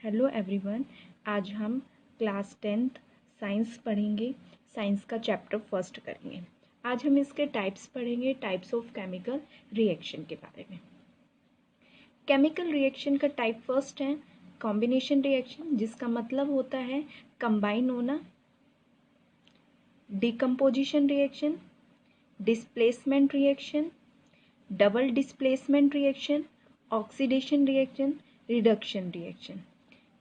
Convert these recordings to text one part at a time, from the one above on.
Hello everyone. आज हम class 10th science पढ़ेंगे। साइंस का चैप्टर फर्स्ट करेंगे। आज हम इसके टाइप्स पढ़ेंगे, टाइप्स ऑफ केमिकल रिएक्शन के बारे में। केमिकल रिएक्शन का टाइप फर्स्ट है कॉम्बिनेशन रिएक्शन, जिसका मतलब होता है कंबाइन होना। Decomposition reaction, displacement reaction, double displacement reaction, oxidation reaction, reduction reaction.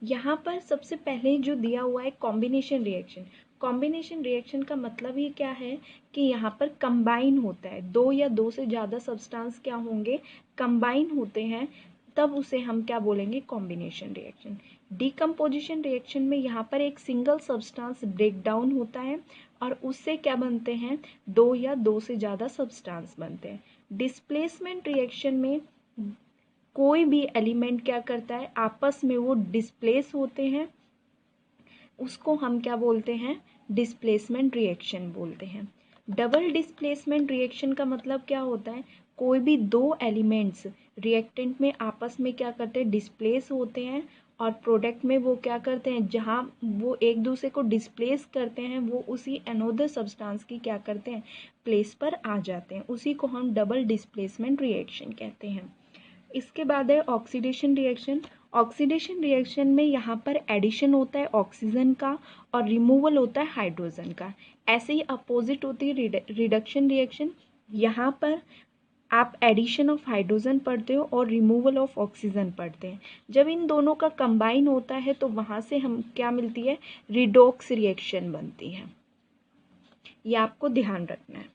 यहाँ पर सबसे पहले जो दिया हुआ है कॉम्बिनेशन रिएक्शन। कॉम्बिनेशन रिएक्शन का मतलब ही क्या है कि यहाँ पर कंबाइन होता है, दो या दो से ज़्यादा सब्सटेंस क्या होंगे, कंबाइन होते हैं, तब उसे हम क्या बोलेंगे, कॉम्बिनेशन रिएक्शन। डिकम्पोजिशन रिएक्शन में यहाँ पर एक सिंगल सब्सटेंस ब्रेक डाउन होता है और उससे क्या बनते हैं, दो या दो से ज़्यादा सब्सटेंस बनते हैं। डिस्प्लेसमेंट रिएक्शन में कोई भी एलिमेंट क्या करता है, आपस में वो डिस्प्लेस होते हैं, उसको हम क्या बोलते हैं, डिस्प्लेसमेंट रिएक्शन बोलते हैं। डबल डिस्प्लेसमेंट रिएक्शन का मतलब क्या होता है, कोई भी दो एलिमेंट्स रिएक्टेंट में आपस में क्या करते हैं, डिस्प्लेस होते हैं और प्रोडक्ट में वो क्या करते हैं, जहाँ वो एक दूसरे को डिस्प्लेस करते हैं वो उसी अनोदर सब्सटेंस की क्या करते हैं, प्लेस पर आ जाते हैं। उसी को हम डबल डिस्प्लेसमेंट रिएक्शन कहते हैं। इसके बाद है ऑक्सीडेशन रिएक्शन। ऑक्सीडेशन रिएक्शन में यहाँ पर एडिशन होता है ऑक्सीजन का और रिमूवल होता है हाइड्रोजन का। ऐसे ही अपोजिट होती है रिडक्शन रिएक्शन। यहाँ पर आप एडिशन ऑफ हाइड्रोजन पढ़ते हो और रिमूवल ऑफ ऑक्सीजन पढ़ते हैं। जब इन दोनों का कंबाइन होता है तो वहाँ से हम क्या मिलती है, रिडॉक्स रिएक्शन बनती है। ये आपको ध्यान रखना है।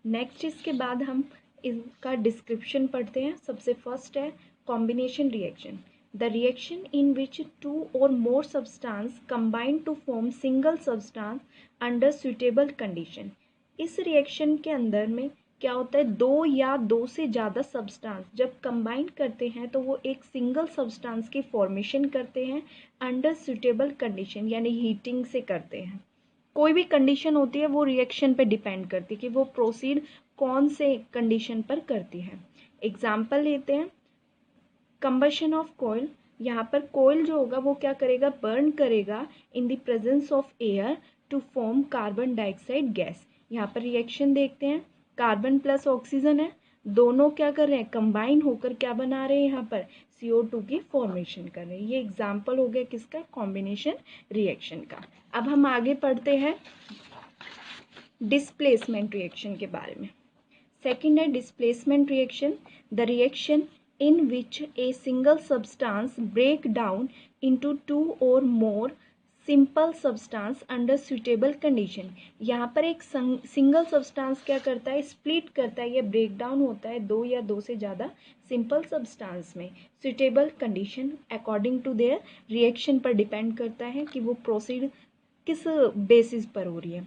नेक्स्ट इसके बाद हम इसका डिस्क्रिप्शन पढ़ते हैं। सबसे फर्स्ट है combination reaction, the reaction in which two और more substance combine to form single substance under suitable condition. इस रिएक्शन के अंदर में क्या होता है, दो या दो से ज़्यादा सब्सटेंस जब कंबाइन करते हैं तो वो एक सिंगल सब्सटेंस की फॉर्मेशन करते हैं अंडर सुटेबल कंडीशन, यानी हीटिंग से करते हैं। कोई भी कंडीशन होती है वो रिएक्शन पे डिपेंड करती है कि वो प्रोसीड कौन से कंडीशन पर करती है। एग्जाम्पल लेते हैं, कंबशन ऑफ कोयल। यहाँ पर कोयल जो होगा वो क्या करेगा, बर्न करेगा in the presence of air to form carbon dioxide gas. यहाँ पर रिएक्शन देखते हैं, कार्बन प्लस ऑक्सीजन है, दोनों क्या कर रहे हैं, कंबाइन होकर क्या बना रहे हैं, यहाँ पर CO2 की फॉर्मेशन कर रहे हैं। ये एग्जाम्पल हो गया किसका, कॉम्बिनेशन रिएक्शन का। अब हम आगे पढ़ते हैं डिस्प्लेसमेंट रिएक्शन के बारे में। सेकेंड है displacement reaction, the reaction in which a single substance break down into two or more simple substance under suitable condition। यहाँ पर एक सिंगल सब्सटेंस क्या करता है, स्प्लिट करता है या ब्रेक डाउन होता है दो या दो से ज़्यादा सिंपल सब्सटेंस में। Suitable condition according to their reaction पर डिपेंड करता है कि वो प्रोसीड किस बेसिस पर हो रही है।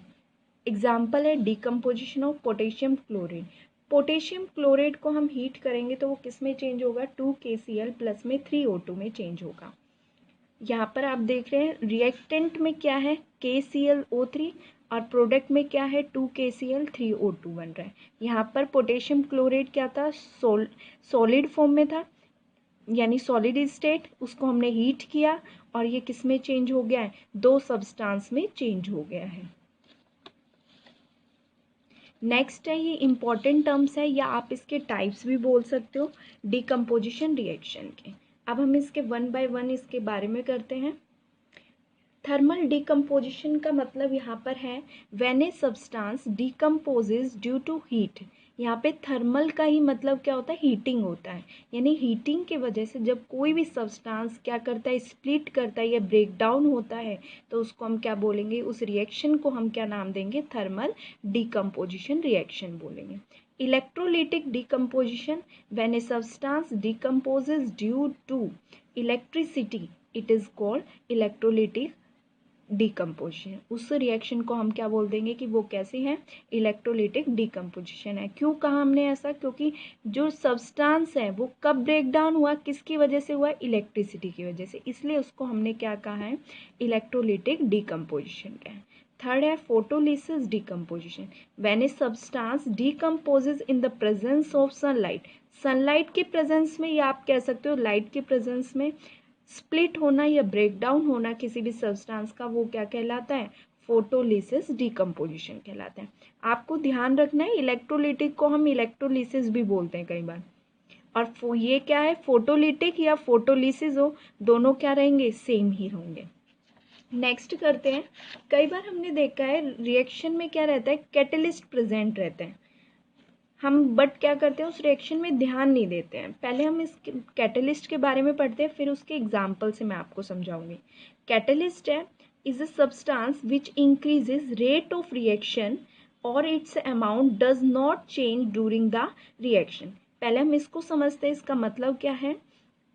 एग्जाम्पल है decomposition of potassium chloride. Potassium chloride को हम हीट करेंगे तो वो किस में चेंज होगा, 2KCl प्लस में 3O2 में चेंज होगा। यहाँ पर आप देख रहे हैं रिएक्टेंट में क्या है, KClO3 और प्रोडक्ट में क्या है, 2KCl 3O2 बन रहा है। यहाँ पर पोटेशियम क्लोराइड क्या था, सॉलिड फॉर्म में था, यानी सॉलिड स्टेट, उसको हमने हीट किया और ये किस में चेंज हो गया है, दो सब्सटेंस में चेंज हो गया है। नेक्स्ट है, ये इंपॉर्टेंट टर्म्स है या आप इसके टाइप्स भी बोल सकते हो, डिकम्पोजिशन रिएक्शन के। अब हम इसके वन बाय वन इसके बारे में करते हैं। थर्मल डिकम्पोजिशन का मतलब यहाँ पर है when a substance decomposes due to heat. यहाँ पे थर्मल का ही मतलब क्या होता है, हीटिंग होता है, यानी हीटिंग के वजह से जब कोई भी सब्सटेंस क्या करता है, स्प्लिट करता है या ब्रेक डाउन होता है तो उसको हम क्या बोलेंगे, उस रिएक्शन को हम क्या नाम देंगे, थर्मल डिकम्पोजिशन रिएक्शन बोलेंगे। Electrolytic decomposition, when a substance decomposes due to electricity it is called electrolytic decomposition. उस रिएक्शन को हम क्या बोल देंगे कि वो कैसी है, इलेक्ट्रोलिटिक डिकम्पोजिशन है। क्यों कहा हमने ऐसा, क्योंकि जो सब्सटेंस है वो कब ब्रेक डाउन हुआ, किसकी वजह से हुआ, इलेक्ट्रिसिटी की वजह से, इसलिए उसको हमने क्या कहा है, इलेक्ट्रोलिटिक डिकम्पोजिशन का है। थर्ड है photolysis decomposition, when a substance decomposes in the presence of sunlight. Sunlight के प्रेजेंस में या आप कह सकते हो लाइट के प्रेजेंस में स्प्लिट होना या ब्रेक डाउन होना किसी भी सब्सटेंस का, वो क्या कहलाता है? फोटोलिसिस डिकम्पोजिशन कहलाता है। आपको ध्यान रखना है, इलेक्ट्रोलिटिक को हम इलेक्ट्रोलिसिस भी बोलते हैं कई बार, और ये क्या है, फोटोलिटिक या फोटोलिसिस हो, दोनों क्या रहेंगे? सेम ही होंगे। नेक्स्ट करते हैं। कई बार हमने देखा है रिएक्शन में क्या रहता है, कैटलिस्ट प्रेजेंट रहते हैं, हम बट क्या करते हैं, उस रिएक्शन में ध्यान नहीं देते हैं। पहले हम इस कैटलिस्ट के बारे में पढ़ते हैं, फिर उसके एग्जाम्पल से मैं आपको समझाऊंगी। कैटलिस्ट है is a substance which increases rate of reaction और its amount does not change during the reaction. पहले हम इसको समझते हैं, इसका मतलब क्या है।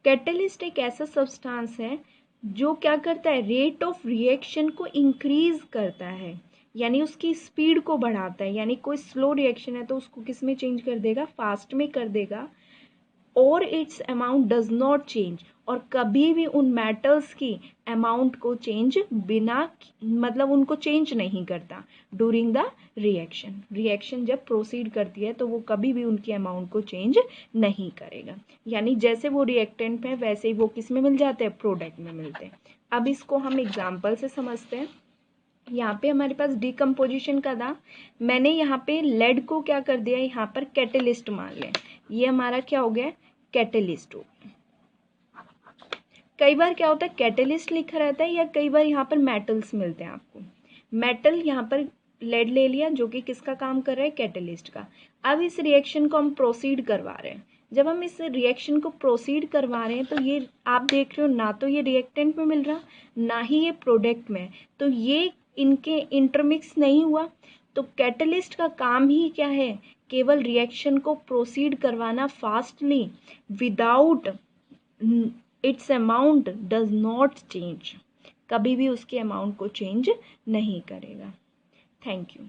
कैटलिस्ट एक ऐसा सब्सटेंस है जो क्या करता है, रेट ऑफ रिएक्शन को इंक्रीज करता है, यानी उसकी स्पीड को बढ़ाता है। यानी कोई स्लो रिएक्शन है तो उसको किस में चेंज कर देगा, फास्ट में कर देगा। और its amount does not change, और कभी भी उन मेटल्स की अमाउंट को चेंज बिना, मतलब उनको चेंज नहीं करता ड्यूरिंग द रिएक्शन। रिएक्शन जब प्रोसीड करती है तो वो कभी भी उनकी अमाउंट को चेंज नहीं करेगा। यानी जैसे वो रिएक्टेंट में वैसे ही वो किस में मिल जाते हैं, प्रोडक्ट में मिलते हैं। अब इसको हम एग्जाम्पल से समझते हैं। यहाँ पे हमारे पास डिकम्पोजिशन का था, मैंने यहाँ पे लेड को क्या कर दिया, यहाँ पर कैटलिस्ट मान लें, ये हमारा क्या हो गया, कैटलिस्ट हो गया। कई बार क्या होता है, कैटलिस्ट लिखा रहता है, या कई बार यहाँ पर मेटल्स मिलते हैं आपको। मेटल यहाँ पर लेड ले लिया जो कि किसका काम कर रहा है, कैटलिस्ट का। अब इस रिएक्शन को हम प्रोसीड करवा रहे हैं। जब हम इस रिएक्शन को प्रोसीड करवा रहे हैं तो ये आप देख रहे हो, ना तो ये रिएक्टेंट में मिल रहा, ना ही ये प्रोडक्ट में, तो ये इनके इंटरमिक्स नहीं हुआ। तो कैटलिस्ट का काम ही क्या है, केवल रिएक्शन को प्रोसीड करवाना fastly without its amount does not change, कभी भी उसके अमाउंट को चेंज नहीं करेगा। Thank you.